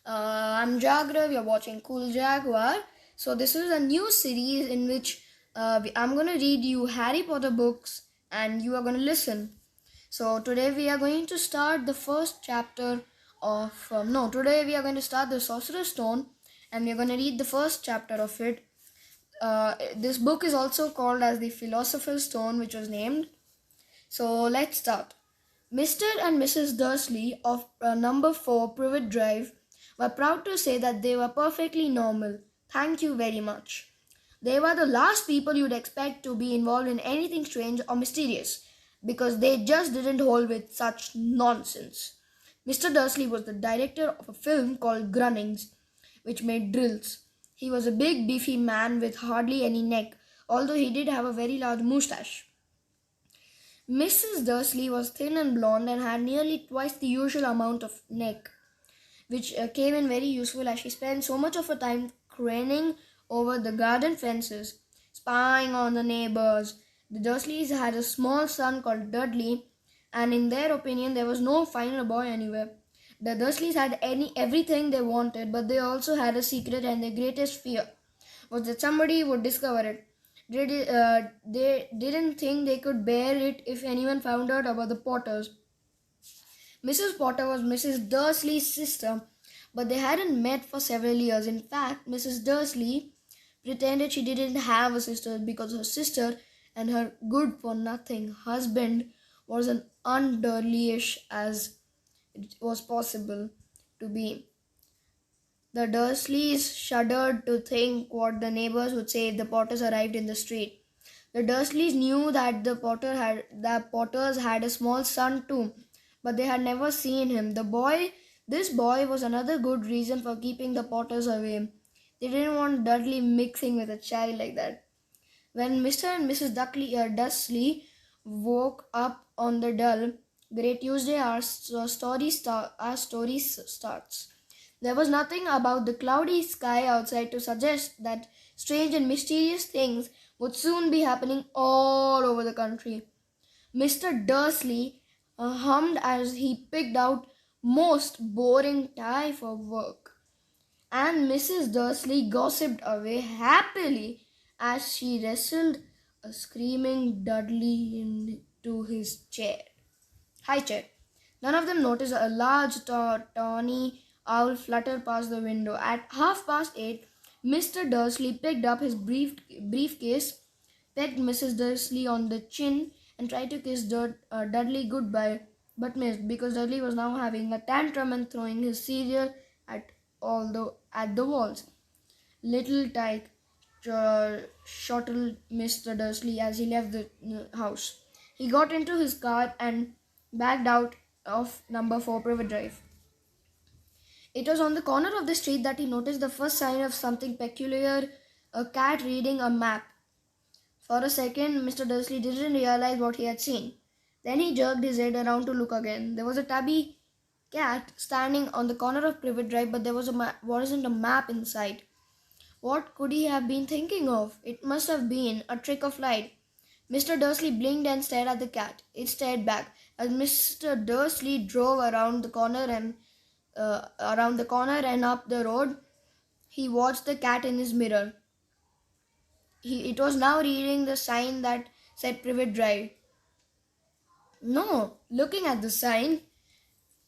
I'm Jagrav, you're watching Cool Jaguar. So, this is a new series in which I'm going to read you Harry Potter books and you are going to listen. So, today we are going to start the first chapter of. Today we are going to start the Sorcerer's Stone and we are going to read the first chapter of it. This book is also called as the Philosopher's Stone, which was named. So, let's start. Mr. and Mrs. Dursley of number 4 Privet Drive were proud to say that they were perfectly normal. Thank you very much. They were the last people you'd expect to be involved in anything strange or mysterious because they just didn't hold with such nonsense. Mr. Dursley was the director of a film called Grunnings, which made drills. He was a big, beefy man with hardly any neck, although he did have a very large moustache. Mrs. Dursley was thin and blonde and had nearly twice the usual amount of neck, which came in very useful as she spent so much of her time craning over the garden fences, spying on the neighbors. The Dursleys had a small son called Dudley, and in their opinion, there was no finer boy anywhere. The Dursleys had everything they wanted, but they also had a secret, and their greatest fear was that somebody would discover it. They didn't think they could bear it if anyone found out about the Potters. Mrs. Potter was Mrs. Dursley's sister, but they hadn't met for several years. In fact, Mrs. Dursley pretended she didn't have a sister because her sister and her good-for-nothing husband was as undurleyish as it was possible to be. The Dursleys shuddered to think what the neighbors would say if the Potters arrived in the street. The Dursleys knew that the Potters had a small son too, but they had never seen him. This boy was another good reason for keeping the Potters away. They didn't want Dudley mixing with a child like that. When Mr. and Mrs. Dursley woke up on the dull grey Tuesday, our story starts. There was nothing about the cloudy sky outside to suggest that strange and mysterious things would soon be happening all over the country. Mr. Dursley hummed as he picked out most boring tie for work, and Mrs. Dursley gossiped away happily as she wrestled a screaming Dudley into his chair. High chair. None of them noticed a large tawny owl flutter past the window. At 8:30, Mr. Dursley picked up his briefcase, pecked Mrs. Dursley on the chin, and tried to kiss Dudley goodbye, but missed because Dudley was now having a tantrum and throwing his cereal at the walls. Little Tyke shuttled Mr. Dursley as he left the house. He got into his car and backed out of number 4 Privet Drive. It was on the corner of the street that he noticed the first sign of something peculiar, a cat reading a map. For a second, Mr. Dursley didn't realize what he had seen. Then he jerked his head around to look again. There was a tabby cat standing on the corner of Privet Drive, but there wasn't a map in sight. What could he have been thinking of? It must have been a trick of light. Mr. Dursley blinked and stared at the cat. It stared back. As Mr. Dursley drove around the corner and up the road, he watched the cat in his mirror. It was now reading the sign that said Privet Drive. No, looking at the sign,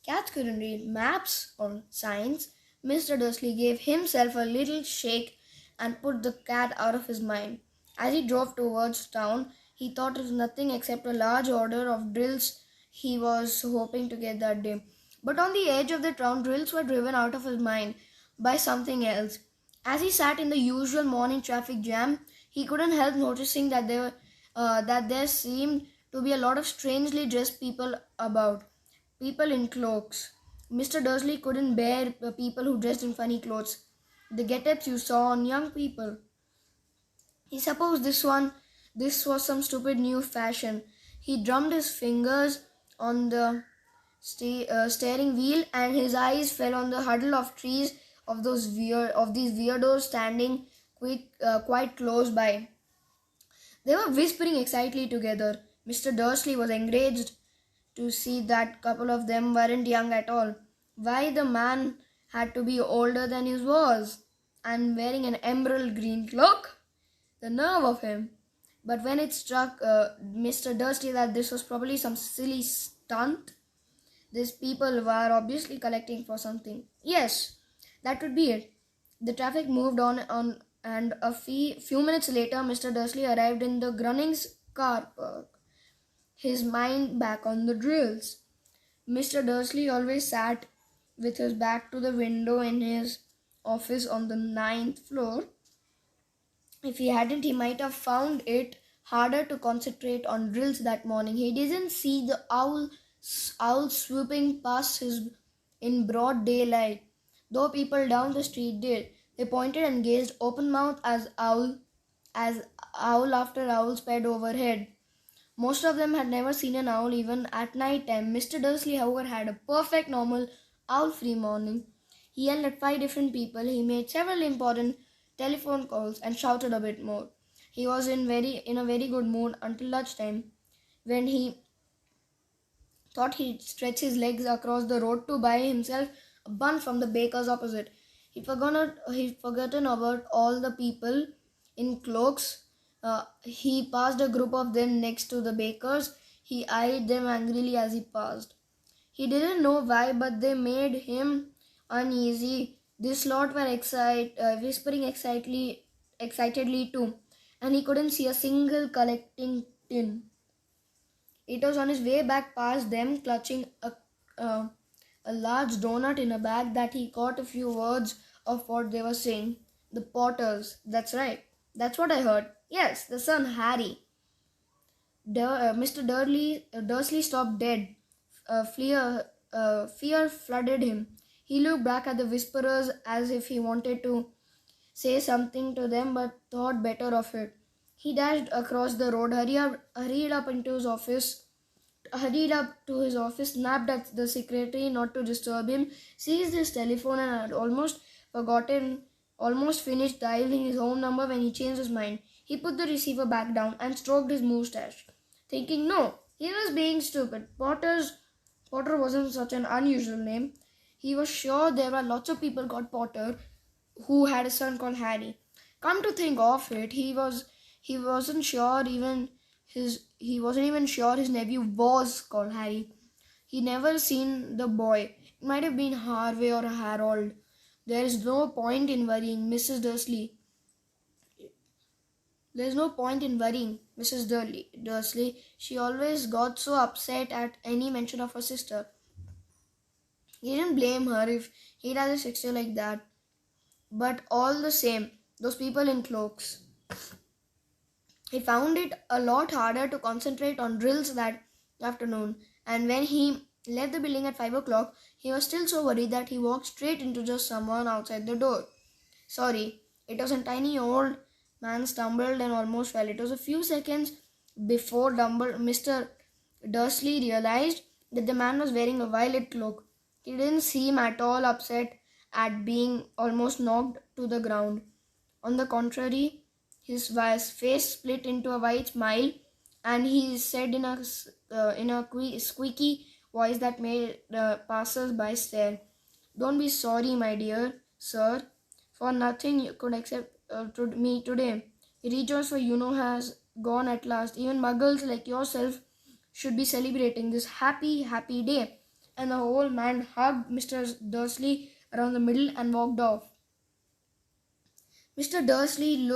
cats couldn't read maps or signs. Mr. Dursley gave himself a little shake and put the cat out of his mind. As he drove towards town, he thought of nothing except a large order of drills he was hoping to get that day. But on the edge of the town, drills were driven out of his mind by something else. As he sat in the usual morning traffic jam, he couldn't help noticing that there seemed to be a lot of strangely dressed people about, people in cloaks. Mr. Dursley couldn't bear people who dressed in funny clothes, the get-ups you saw on young people. He supposed this was some stupid new fashion. He drummed his fingers on the steering wheel, and his eyes fell on the huddle of trees of these weirdos standing quite close by. They were whispering excitedly together. Mr. Dursley was enraged to see that couple of them weren't young at all. why the man had to be older than he was and wearing an emerald green cloak. The nerve of him. But when it struck Mr. Dursley that this was probably some silly stunt, these people were obviously collecting for something. Yes, that would be it. The traffic moved on and a few minutes later, Mr. Dursley arrived in the Grunnings car park, his mind back on the drills. Mr. Dursley always sat with his back to the window in his office on the 9th floor. If he hadn't, he might have found it harder to concentrate on drills that morning. He didn't see the owl swooping past his in broad daylight, though people down the street did. They pointed and gazed open-mouthed as owl after owl sped overhead. Most of them had never seen an owl even at night time. Mr. Dursley, however, had a perfect normal owl-free morning. He yelled at 5 different people. He made several important telephone calls and shouted a bit more. He was in a very good mood until lunchtime, when he thought he'd stretch his legs across the road to buy himself a bun from the baker's opposite. He'd forgotten about all the people in cloaks. He passed a group of them next to the baker's. He eyed them angrily as he passed. He didn't know why, but they made him uneasy. This lot were whispering excitedly too, and he couldn't see a single collecting tin. It was on his way back past them, clutching a large donut in a bag, that he caught a few words of what they were saying. The Potters, that's right. That's what I heard. Yes, the son Harry. Mr. Dursley stopped dead. Fear flooded him. He looked back at the whisperers as if he wanted to say something to them, but thought better of it. He dashed across the road, hurried up to his office, snapped at the secretary not to disturb him, seized his telephone, and had almost finished dialing his home number when he changed his mind. He put the receiver back down and stroked his moustache, thinking, no, he was being stupid. Potter wasn't such an unusual name. He was sure there were lots of people called Potter who had a son called Harry. Come to think of it, he wasn't even sure his nephew was called Harry. He never seen the boy. It might have been Harvey or Harold. There is no point in worrying Mrs. Dursley. There's no point in worrying Mrs. Dursley. She always got so upset at any mention of her sister. He didn't blame her if he had a sister like that. But all the same, those people in cloaks. He found it a lot harder to concentrate on drills that afternoon, and when he left the building at 5 o'clock, he was still so worried that he walked straight into just someone outside the door. Sorry, it was a tiny old man stumbled and almost fell. It was a few seconds before Mr. Dursley realized that the man was wearing a violet cloak. He didn't seem at all upset at being almost knocked to the ground. On the contrary, his face split into a wide smile, and he said in a squeaky voice that made the passers-by stare, "Don't be sorry, my dear sir, for nothing you could accept to me today. Rejoice, for you know has gone at last. Even muggles like yourself should be celebrating this happy, happy day." And the old man hugged Mr. Dursley around the middle and walked off. Mr. Dursley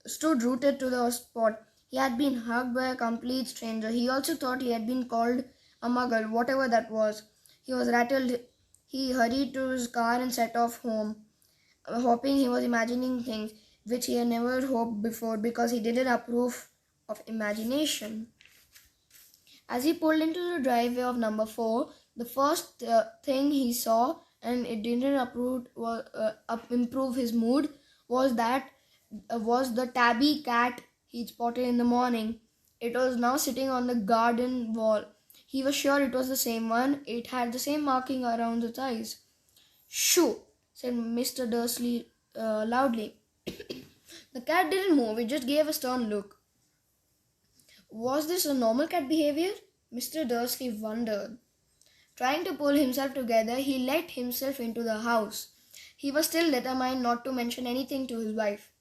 stood rooted to the spot. He had been hugged by a complete stranger. He also thought he had been called a muggle, whatever that was. He was rattled. He hurried to his car and set off home, hoping he was imagining things which he had never hoped before, because he didn't approve of imagination. As he pulled into the driveway of number 4, the first thing he saw, and it didn't improve his mood, was the tabby cat he spotted in the morning. It was now sitting on the garden wall. He was sure it was the same one. It had the same marking around its eyes. "Shoo!" said Mr. Dursley loudly. The cat didn't move. It just gave a stern look. Was this a normal cat behavior? Mr. Dursley wondered. Trying to pull himself together, he let himself into the house. He was still determined not to mention anything to his wife.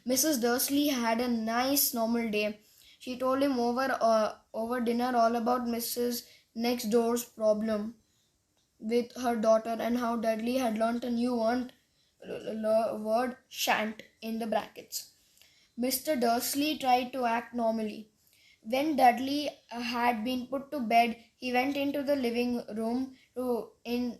Mrs. Dursley had a nice normal day. She told him over dinner all about Mrs. Next Door's problem with her daughter and how Dudley had learnt a new word shan't in the brackets. Mr. Dursley tried to act normally. When Dudley had been put to bed, he went into the living room in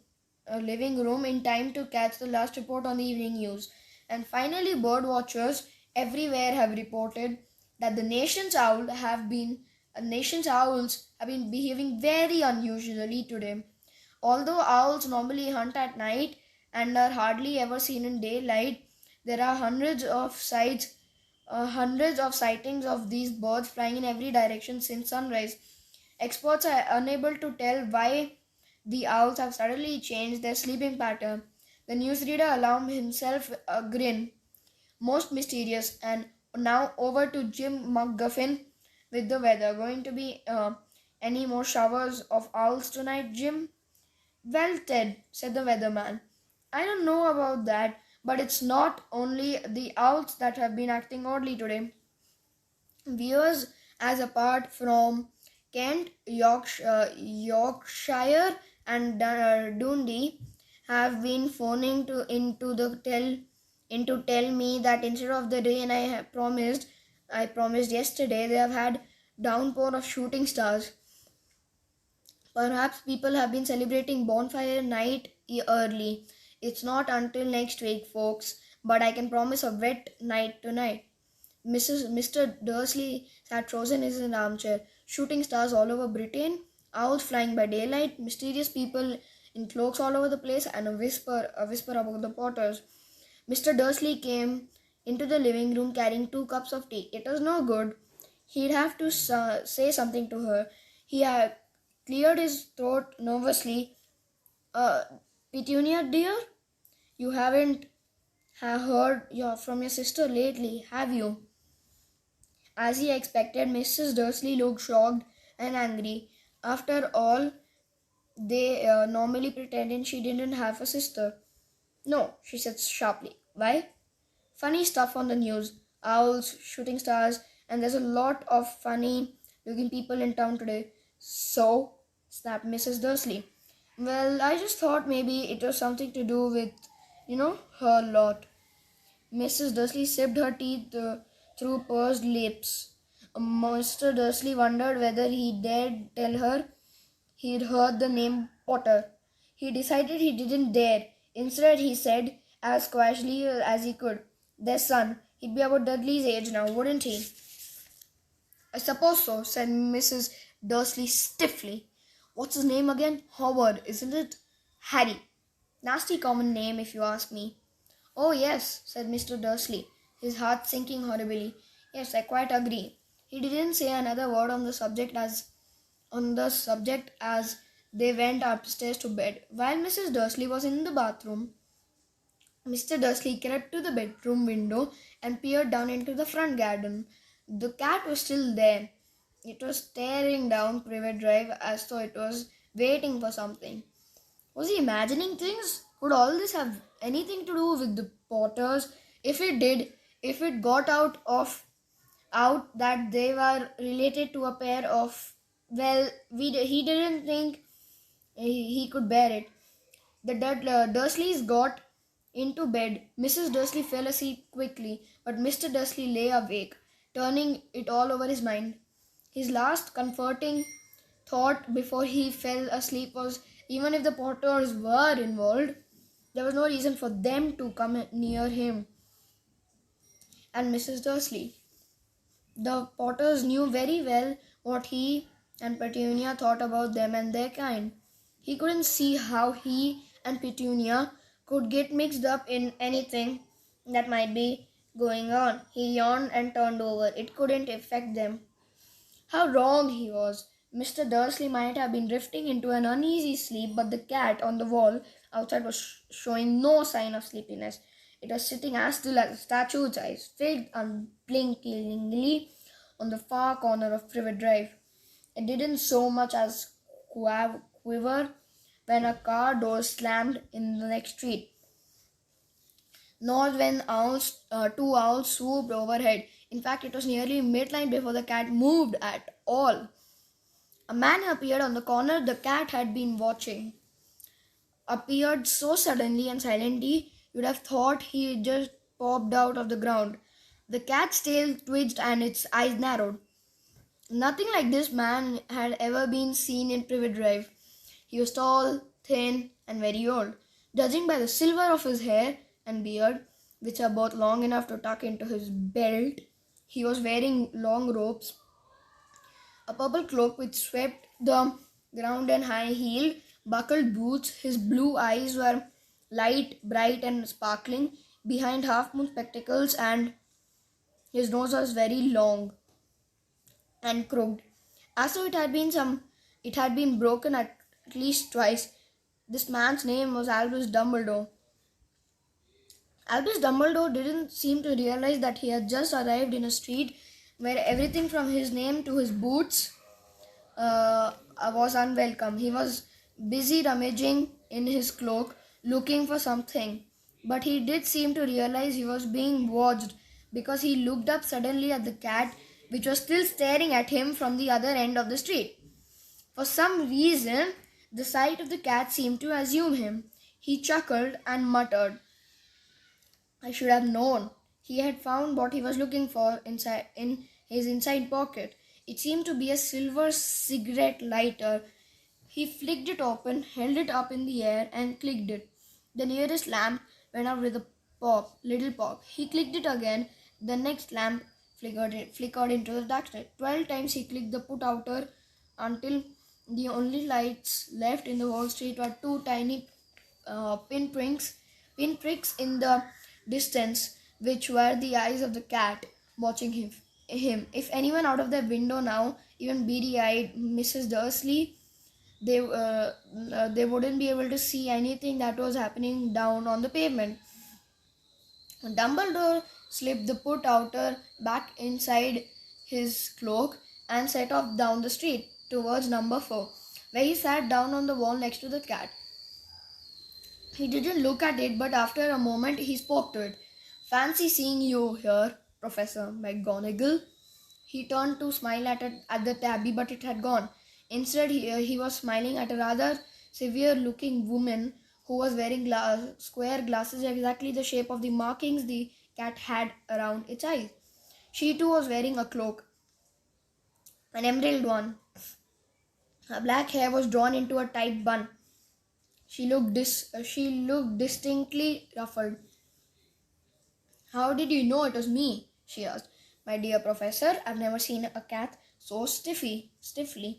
time to catch the last report on the evening news. And finally, bird watchers everywhere have reported that the nation's owls have been behaving very unusually today. Although owls normally hunt at night and are hardly ever seen in daylight, there are hundreds of sightings of these birds flying in every direction since sunrise. Experts are unable to tell why the owls have suddenly changed their sleeping pattern. The newsreader allowed himself a grin, most mysterious. And now over to Jim McGuffin with the weather. Going to be any more showers of owls tonight, Jim? Well, Ted, said the weatherman, I don't know about that, but it's not only the owls that have been acting oddly today. Viewers, as apart from Kent, Yorkshire, and Dundee, have been phoning to tell me that instead of the rain I promised yesterday, they have had downpour of shooting stars. Perhaps people have been celebrating bonfire night early. It's not until next week, folks, but I can promise a wet night tonight. Mr. Dursley sat frozen in his armchair. Shooting stars all over Britain, owls flying by daylight, mysterious people in cloaks all over the place, and a whisper about the Potters. Mr. Dursley came into the living room carrying 2 cups of tea. It was no good. He'd have to say something to her. He had cleared his throat nervously. Uh, Petunia, dear, you haven't heard from your sister lately, have you? As he expected, Mrs. Dursley looked shocked and angry. After all, they normally pretended she didn't have a sister. No, she said sharply. Why? Funny stuff on the news. Owls, shooting stars, and there's a lot of funny looking people in town today. So, snapped Mrs. Dursley. Well, I just thought maybe it was something to do with, her lot. Mrs. Dursley sipped her tea through pursed lips. Mr. Dursley wondered whether he dared tell her he'd heard the name Potter. He decided he didn't dare. Instead, he said, as quietly as he could, their son. He'd be about Dudley's age now, wouldn't he? I suppose so, said Mrs. Dursley stiffly. What's his name again? Howard, isn't it? Harry. Nasty common name, if you ask me. Oh, yes, said Mr. Dursley, his heart sinking horribly. Yes, I quite agree. He didn't say another word on the subject as they went upstairs to bed. While Mrs. Dursley was in the bathroom, Mr. Dursley crept to the bedroom window and peered down into the front garden. The cat was still there. It was staring down Privet Drive as though it was waiting for something. Was he imagining things? Could all this have anything to do with the Potters? If it did, if it got out that they were related to a pair of, well, he didn't think he could bear it. The Dursleys got into bed. Mrs. Dursley fell asleep quickly, but Mr. Dursley lay awake, turning it all over his mind. His last comforting thought before he fell asleep was, even if the Potters were involved, there was no reason for them to come near him and Mrs. Dursley. The Potters knew very well what he and Petunia thought about them and their kind. He couldn't see how he and Petunia could get mixed up in anything that might be going on. He yawned and turned over. It couldn't affect them. How wrong he was. Mr. Dursley might have been drifting into an uneasy sleep, but the cat on the wall outside was showing no sign of sleepiness. It was sitting as still as a statue, its eyes fixed unblinkingly on the far corner of Privet Drive. It didn't so much as quiver when a car door slammed in the next street, nor when two owls swooped overhead. In fact, it was nearly midnight before the cat moved at all. A man appeared on the corner the cat had been watching. Appeared so suddenly and silently, you'd have thought he just popped out of the ground. The cat's tail twitched and its eyes narrowed. Nothing like this man had ever been seen in Privet Drive. He was tall, thin, and very old. Judging by the silver of his hair and beard, which are both long enough to tuck into his belt, he was wearing long robes, a purple cloak which swept the ground, and high-heeled, buckled boots. His blue eyes were light, bright, and sparkling behind half-moon spectacles, and his nose was very long and crooked, as though it had been broken at least twice. This man's name was Albus Dumbledore. Albus Dumbledore didn't seem to realize that he had just arrived in a street where everything from his name to his boots was unwelcome. He was busy rummaging in his cloak, looking for something. But he did seem to realize he was being watched, because he looked up suddenly at the cat, which was still staring at him from the other end of the street. For some reason, the sight of the cat seemed to assume him. He chuckled and muttered, "I should have known." He had found what he was looking for in his inside pocket. It seemed to be a silver cigarette lighter. He flicked it open, held it up in the air, and clicked it. The nearest lamp went out with a little pop. He clicked it again. The next lamp flickered into the darkness. 12 times he clicked the put outer until the only lights left in the whole street were two tiny pinpricks in the distance, which were the eyes of the cat watching him. If anyone out of their window now, even beady-eyed Mrs. Dursley, they wouldn't be able to see anything that was happening down on the pavement. Dumbledore slipped the put outer back inside his cloak and set off down the street towards number 4, where he sat down on the wall next to the cat. He didn't look at it, but after a moment he spoke to it. "Fancy seeing you here, Professor McGonagall." He turned to smile at the tabby, but it had gone. Instead, he was smiling at a rather severe-looking woman who was wearing square glasses, exactly the shape of the markings the cat had around its eyes. She too was wearing a cloak, an emerald one. Her black hair was drawn into a tight bun. She looked distinctly ruffled. "How did you know it was me?" she asked. "My dear Professor, I've never seen a cat so stiffly."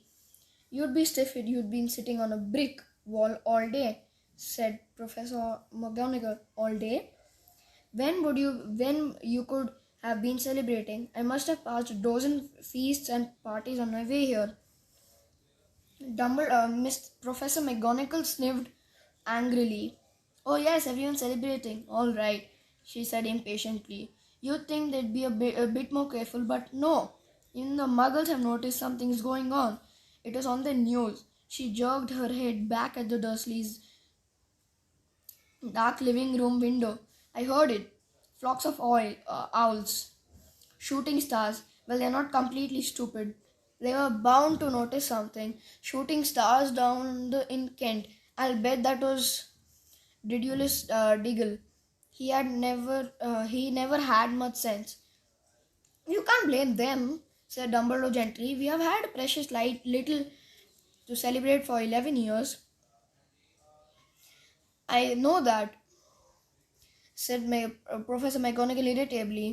"You'd be stiff if you'd been sitting on a brick wall all day," said Professor McGonagall. "All day? When you could have been celebrating? I must have passed a dozen feasts and parties on my way here." Miss Professor McGonagall sniffed angrily. "Oh yes, everyone's celebrating. All right," she said impatiently. "You'd think they'd be a bit more careful, but no. Even the muggles have noticed something's going on. It was on the news." She jerked her head back at the Dursleys' dark living room window. "I heard it. Flocks of owls. Shooting stars. Well, they're not completely stupid. They were bound to notice something. Shooting stars down in Kent. I'll bet that was Didulus Diggle. He never had much sense." "You can't blame them," said Dumbledore gently. "We have had precious little to celebrate for 11 years." "I know that," said Professor McGonagall irritably.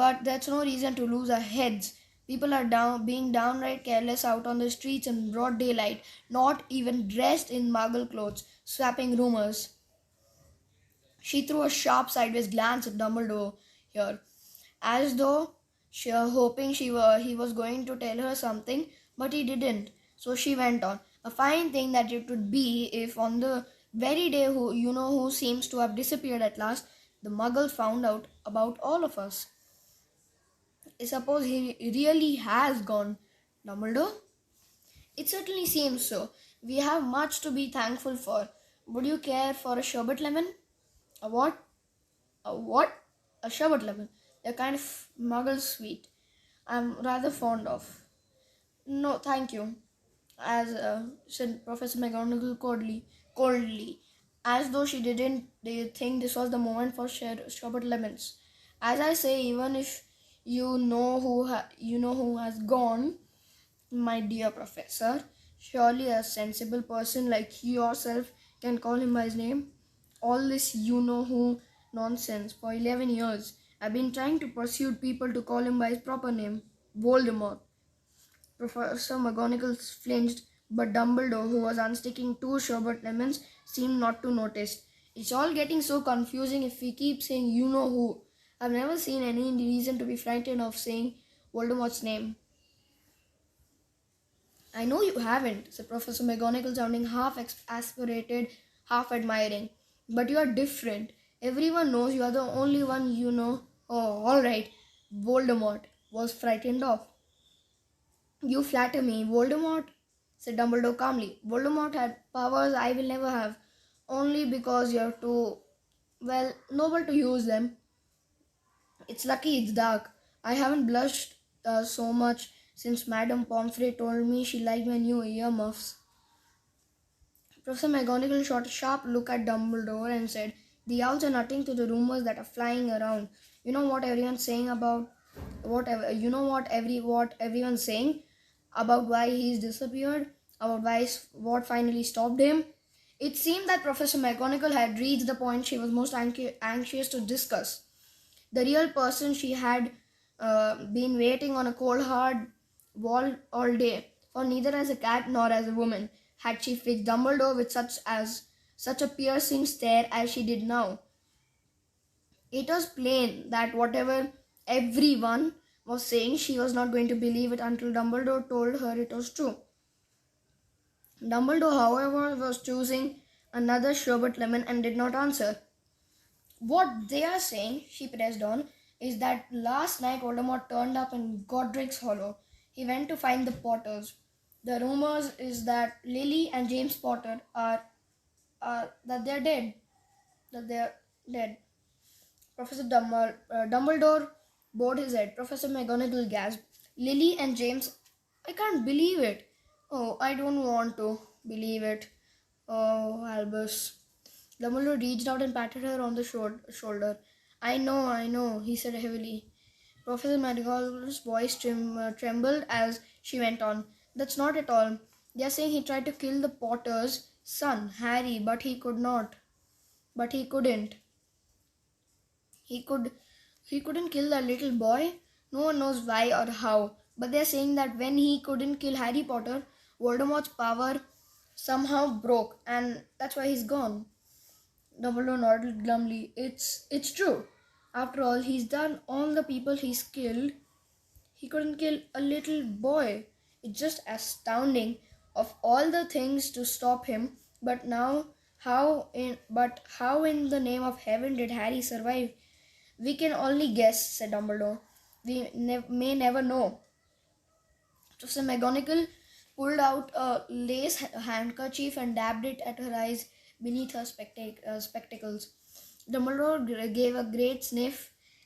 "But that's no reason to lose our heads. People are being downright careless out on the streets in broad daylight, not even dressed in muggle clothes, swapping rumors." She threw a sharp sideways glance at Dumbledore here, as though hoping he was going to tell her something, but he didn't. So she went on. "A fine thing that it would be if on the very day who seems to have disappeared at last, the muggles found out about all of us." "I suppose he really has gone, Dumbledore?" It certainly seems so. We have much to be thankful for. Would you care for a sherbet lemon? A what? A what? A sherbet lemon. A kind of muggle sweet I'm rather fond of. No, thank you, as said Professor McGonagall coldly, as though she didn't think this was the moment for sherbet lemons. As I say, even if you know who has gone, my dear professor, surely a sensible person like yourself can call him by his name. All this you know who nonsense. For 11 years, I've been trying to persuade people to call him by his proper name, Voldemort. Professor McGonagall flinched, but Dumbledore, who was unsticking two sherbet lemons, seemed not to notice. It's all getting so confusing if we keep saying you know who. I've never seen any reason to be frightened of saying Voldemort's name. I know you haven't, said Professor McGonagall, sounding half aspirated, half admiring. But you are different. Everyone knows you are the only one you know. Oh, all right. Voldemort was frightened of. You flatter me. Voldemort, said Dumbledore calmly. Voldemort had powers I will never have, only because you're too, well, noble to use them. It's lucky it's dark. I haven't blushed so much since Madame Pomfrey told me she liked my new earmuffs. Professor McGonagall shot a sharp look at Dumbledore and said, "The owls are nothing to the rumors that are flying around. You know what everyone's saying about what everyone's saying about why he's disappeared, about what finally stopped him." It seemed that Professor McGonagall had reached the point she was most anxious to discuss. The real person she had been waiting on a cold hard wall all day, for neither as a cat nor as a woman had she fixed Dumbledore with such a piercing stare as she did now. It was plain that whatever everyone was saying, she was not going to believe it until Dumbledore told her it was true. Dumbledore, however, was choosing another sherbet lemon and did not answer. "What they are saying," she pressed on, "is that last night Voldemort turned up in Godric's Hollow. He went to find the Potters. The rumors is that Lily and James Potter are that they're dead. That they're dead." Dumbledore bowed his head. Professor McGonagall gasped. "Lily and James? I can't believe it." "Oh, I don't want to believe it. Oh, Albus." Dumbledore reached out and patted her on the shoulder. I know," he said heavily. Professor McGonagall's voice trembled as she went on. "That's not at all. They are saying he tried to kill the Potter's son, Harry, but he could not. But he couldn't. He couldn't kill that little boy. No one knows why or how. But they are saying that when he couldn't kill Harry Potter, Voldemort's power somehow broke, and that's why he's gone." Dumbledore nodded glumly. It's true. After all, he's done all the people he's killed. He couldn't kill a little boy. It's just astounding of all the things to stop him. But how in the name of heaven did Harry survive? "We can only guess," said Dumbledore. "We may never know." Professor McGonagall pulled out a lace handkerchief and dabbed it at her eyes beneath her spectacles. Dumbledore gave a great sniff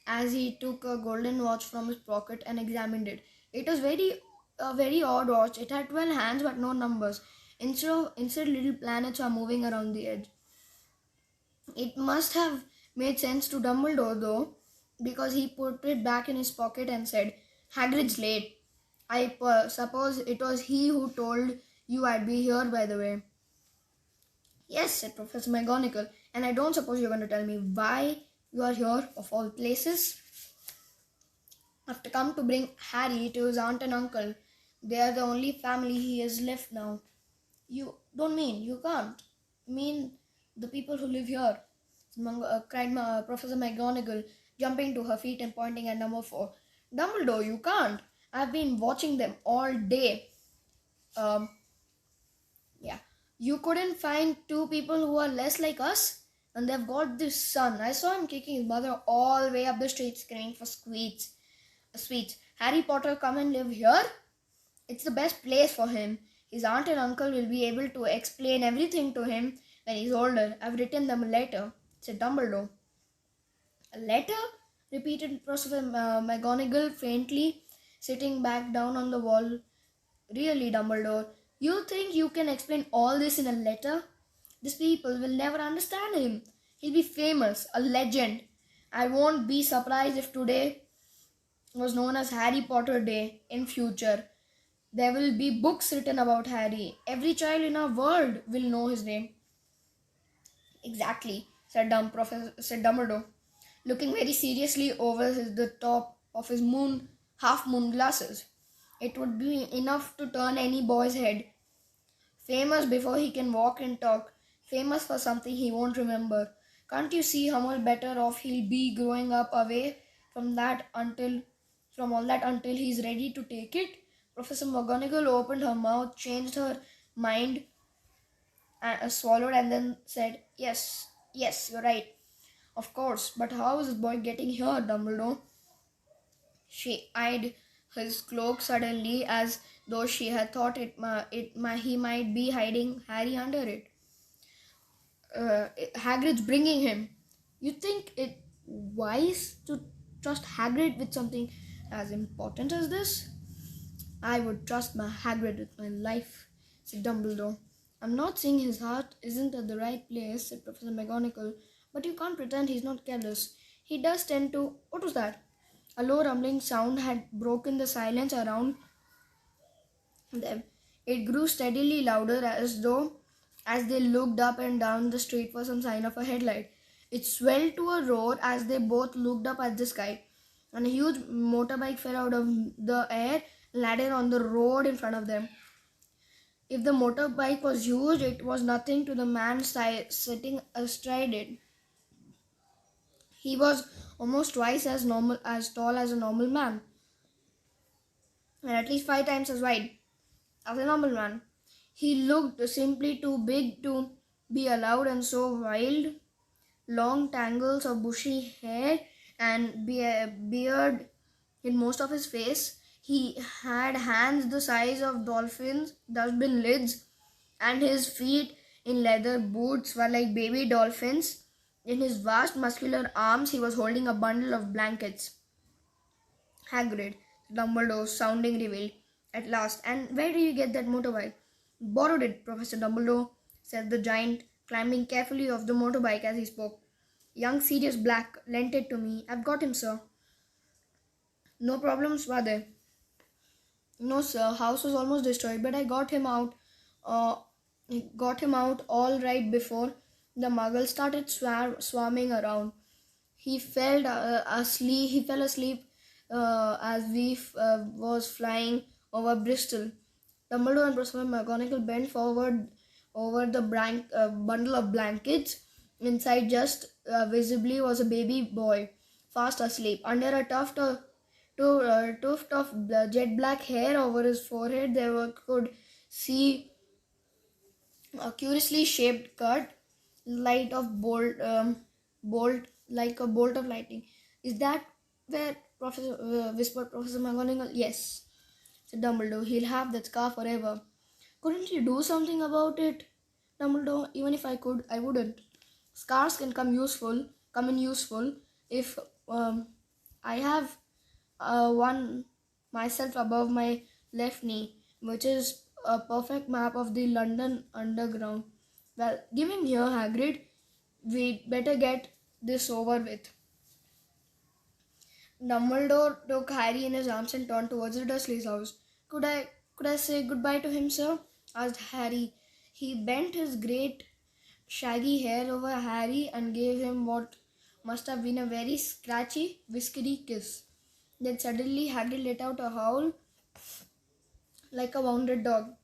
as he took a golden watch from his pocket and examined it. It was a very odd watch. It had 12 hands but no numbers. Instead, little planets are moving around the edge. It must have made sense to Dumbledore, though, because he put it back in his pocket and said, "Hagrid's late. I suppose it was he who told you I'd be here, by the way." "Yes," said Professor McGonagall, "and I don't suppose you're going to tell me why you are here, of all places." "I've come to bring Harry to his aunt and uncle. They are the only family he has left now." "You don't mean you can't mean the people who live here?" cried Professor McGonagall, jumping to her feet and pointing at number 4. "Dumbledore, you can't. I've been watching them all day." Yeah. "You couldn't find two people who are less like us? And they've got this son. I saw him kicking his mother all the way up the street screaming for sweets. Harry Potter come and live here? It's the best place for him. His aunt and uncle will be able to explain everything to him when he's older. I've written them a letter, said Dumbledore. A letter? Repeated Professor McGonagall faintly, sitting back down on the wall. Really, Dumbledore, you think you can explain all this in a letter? These people will never understand him. He'll be famous, a legend. I won't be surprised if today was known as Harry Potter Day in future. There will be books written about Harry. Every child in our world will know his name. Exactly, said Dumbledore, looking very seriously over the top of his half moon glasses. It would be enough to turn any boy's head. Famous before he can walk and talk. Famous for something he won't remember. Can't you see how much better off he'll be growing up away from all that until he's ready to take it? Professor McGonagall opened her mouth, changed her mind, swallowed, and then said, "Yes, yes, you're right. Of course, but how is this boy getting here, Dumbledore?" She eyed his cloak suddenly, as though she had thought he might be hiding Harry under it. Hagrid's bringing him. You think it wise to trust Hagrid with something as important as this? I would trust my Hagrid with my life, said Dumbledore. I'm not saying his heart isn't at the right place, said Professor McGonagall, but you can't pretend he's not careless. He does tend to... What was that? A low rumbling sound had broken the silence around them. It grew steadily louder as they looked up and down the street for some sign of a headlight. It swelled to a roar as they both looked up at the sky, and a huge motorbike fell out of the air and landed on the road in front of them. If the motorbike was huge, it was nothing to the man sitting astride it. He was almost twice as tall as a normal man, and at least 5 times as wide as a normal man. He looked simply too big to be allowed, and so wild. Long tangles of bushy hair and beard in most of his face. He had hands the size of dolphins' dustbin lids, and his feet in leather boots were like baby dolphins. In his vast muscular arms he was holding a bundle of blankets. Hagrid, Dumbledore sounding revealed at last. And where did you get that motorbike? Borrowed it, Professor Dumbledore, said the giant, climbing carefully off the motorbike as he spoke. Young Sirius Black lent it to me. I've got him, sir. No problems, were there? No, sir. House was almost destroyed, but I got him out. All right before the Muggles started swarming around. He fell asleep. He fell asleep as we was flying over Bristol. Dumbledore and Professor McGonagall bent forward over the bundle of blankets. Inside, just visibly, was a baby boy, fast asleep. Under a tuft of jet black hair over his forehead, could see a curiously shaped cut, light of bolt like a bolt of lightning. Is that where whispered Professor McGonagall? Yes, said Dumbledore. He'll have that scar forever. Couldn't you do something about it, Dumbledore? Even if I could, I wouldn't. Scars can come in useful if I have one myself above my left knee, which is a perfect map of the London Underground. Well, give him here, Hagrid. We'd better get this over with. Dumbledore took Harry in his arms and turned towards the Dursleys' house. Could I say goodbye to him, sir? Asked Harry. He bent his great shaggy hair over Harry and gave him what must have been a very scratchy, whiskery kiss. Then suddenly Hagrid let out a howl like a wounded dog.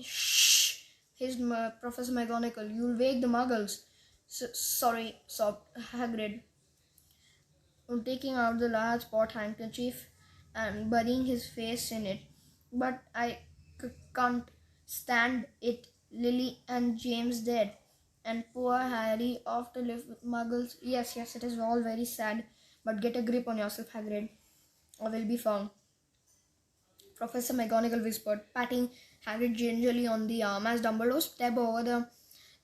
Shh! Hissed Professor McGonagall. You'll wake the Muggles. Sorry, sobbed Hagrid, taking out the large pot handkerchief and burying his face in it. But I can't stand it. Lily and James dead, and poor Harry off to live with Muggles. Yes, it is all very sad, but get a grip on yourself, Hagrid, or will be found. Professor McGonagall whispered, patting Hagrid gingerly on the arm as Dumbledore stepped over the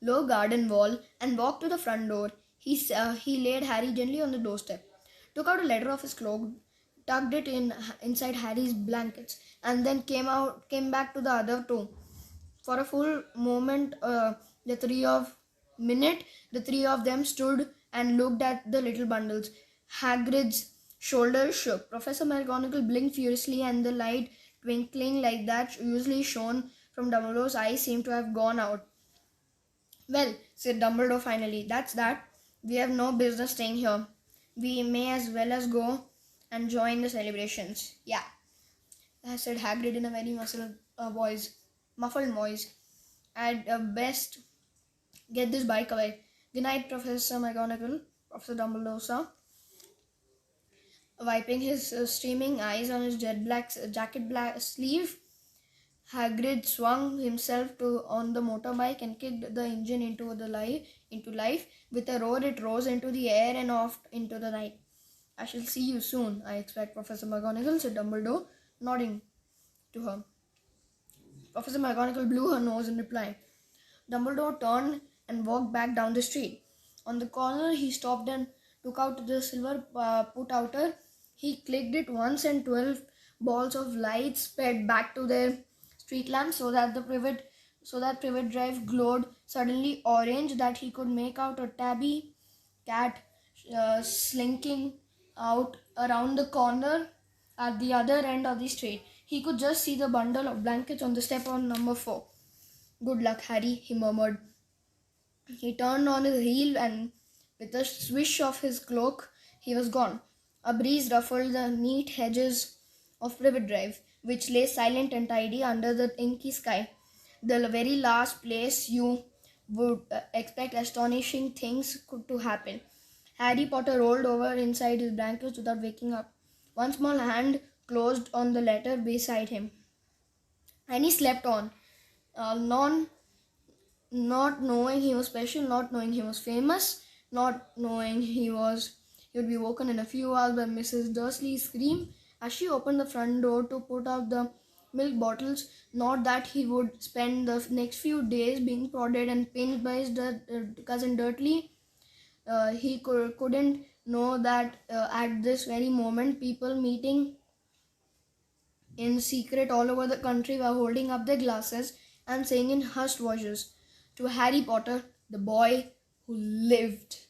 low garden wall and walked to the front door. He laid Harry gently on the doorstep, took out a letter off his cloak, tucked it inside Harry's blankets, and then came back to the other two. For a full moment, the the three of them stood and looked at the little bundles. Hagrid's shoulders shook. Professor McGonagall blinked furiously, and the light twinkling like that usually shone from Dumbledore's eyes seemed to have gone out. Well, said Dumbledore finally, that's that. We have no business staying here. We may as well as go and join the celebrations. Yeah, said Hagrid in a very muffled voice. At best, get this bike away. Good night, Professor McGonagall, Professor Dumbledore, sir. Wiping his streaming eyes on his jet black jacket sleeve, Hagrid swung himself on the motorbike and kicked the engine into life. With a roar, it rose into the air and off into the night. I shall see you soon, I expect, Professor McGonagall, said Dumbledore, nodding to her. Professor McGonagall blew her nose in reply. Dumbledore turned and walked back down the street. On the corner, he stopped and took out the silver put-outer. He clicked it once and 12 balls of light sped back to their street lamps so that Privet Drive glowed suddenly orange, that he could make out a tabby cat slinking out around the corner at the other end of the street. He could just see the bundle of blankets on the step on number 4. Good luck, Harry, he murmured. He turned on his heel and with a swish of his cloak, he was gone. A breeze ruffled the neat hedges of Privet Drive, which lay silent and tidy under the inky sky. The very last place you would expect astonishing things to happen. Harry Potter rolled over inside his blankets without waking up. One small hand closed on the letter beside him, and he slept on. Not knowing he was special, not knowing he was famous, not knowing he would be woken in a few hours by Mrs. Dursley's scream as she opened the front door to put out the milk bottles. Not that he would spend the next few days being prodded and pinched by his cousin Dudley. He couldn't know that at this very moment, people meeting in secret all over the country were holding up their glasses and saying in hushed voices, "To Harry Potter, the boy who lived."